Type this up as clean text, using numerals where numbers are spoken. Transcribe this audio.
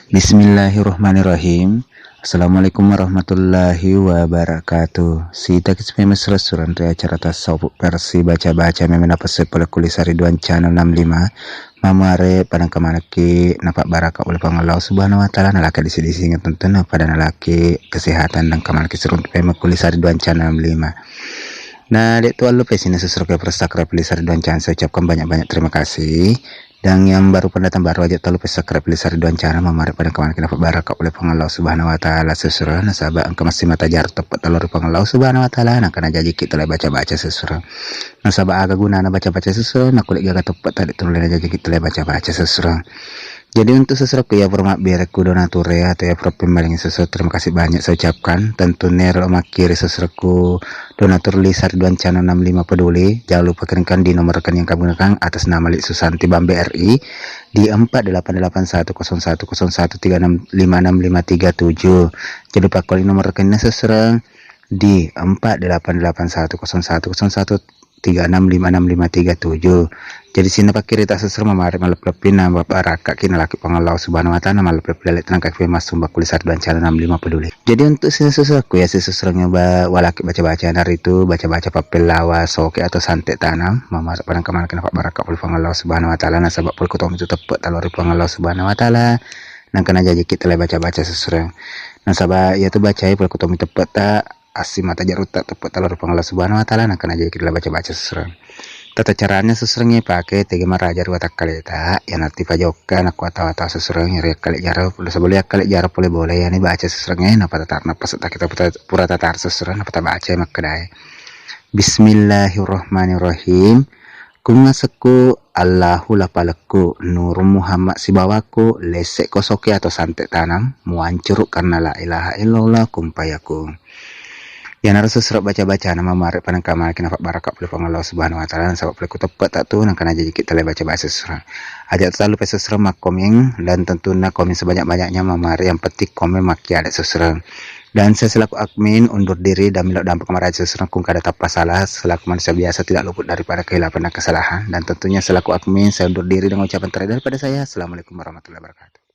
Bismillahirrahmanirrahim. Assalamualaikum warahmatullahi wabarakatuh. Sita kismemes rasuran rea carata saubuk versi baca-baca memena pesek pala kulisari duan channel 65 mamare padang kamanaki napak baraka oleh pangalau subhanahu wa ta'ala nalaka disi-disi ingat tentu pada nalaki kesehatan dan kamanaki seruntuk pema kulisari duan channel 65. Nah, dek tuan lupa sini sesuai subscribe kulisari duan channel. Saya ucapkan banyak-banyak terima kasih. Dan yang baru pendatang baru aja tak lupa subscribe Lisar Duan Cara memari pada kemarin kenapa baraka oleh pengalau subhanahu wa ta'ala sesurah nasabah angka masih mata jar tepat telur pengalau subhanahu wa ta'ala nak kena jadi kita baca-baca sesurah nasabah agak guna baca-baca sesurah nak kulit gak tepat tadi tulis aja kita baca-baca sesurah. Jadi untuk sesuatu ya format biarku donature atau ya pemaling sesuatu terima kasih banyak saya ucapkan. Tentunya kalau makiri sesuatu donatur Lisar Duan Channel 65 peduli jangan lupa kirimkan di nomor rekening yang kamu gunakan atas nama Lik Susanti Bambe RI di 48810136565637. Jangan lupa kali nomor rekeningnya seserang di 48810136565657. Jadi sini pakai rita seser memari maleplepin nama baraka kina laki pengalau subhanahu wa ta'ala maleplepin tenang kaki mas sumbak kulisar dan channel 65 peduli. Jadi untuk sini sesuatu ya seserangnya walaki baca-baca hari itu baca-baca papel lawas soke atau santet tanam mamar padang kemana kena baraka pul pengalau subhanahu wa ta'ala nasabak pul kutom itu tepat talori pengalau subhanahu wa ta'ala nang kena jadi kita baca-baca seserang nasabak ya tuh baca pul kutom itu tepat tak asim mata jarut tak tepat talor pengalau subhanahu wa ta'ala nak kena jadi kita baca-baca seserang. Tata caranya seserangnya pakai tiga marajar watak kali tak yang nanti pajokan aku atau seserangnya ya kali jarap boleh sebelum kali jarap boleh ya nih baca seserangnya napa tatar napas tak kita pura tatar seserang napa baca mak kedai. Bismillahirrahmanirrahim. Kungaseku Allahu lapaleku Nur Muhammad sibawaku lesek kosoke atau santet tanam muancuruk karena la ilaha illallah kumpayaku. Ya harus seserap baca-baca nama mari panang kamar kenapa baraka boleh pengalau subhanahu wa ta'ala sabab boleh kutepat tak tu nak kena jadi kita baca-baca seserap ajak selalu pesa seserap mak komen dan tentu nak komen sebanyak-banyaknya mamari yang penting komen maki ada seserap dan saya selaku admin undur diri dan milok dampak kamar aja seserap kung kada tanpa salah selaku manusia biasa tidak luput daripada kehilapan dan kesalahan dan tentunya selaku admin saya undur diri dengan ucapan terakhir daripada saya. Assalamualaikum warahmatullahi wabarakatuh.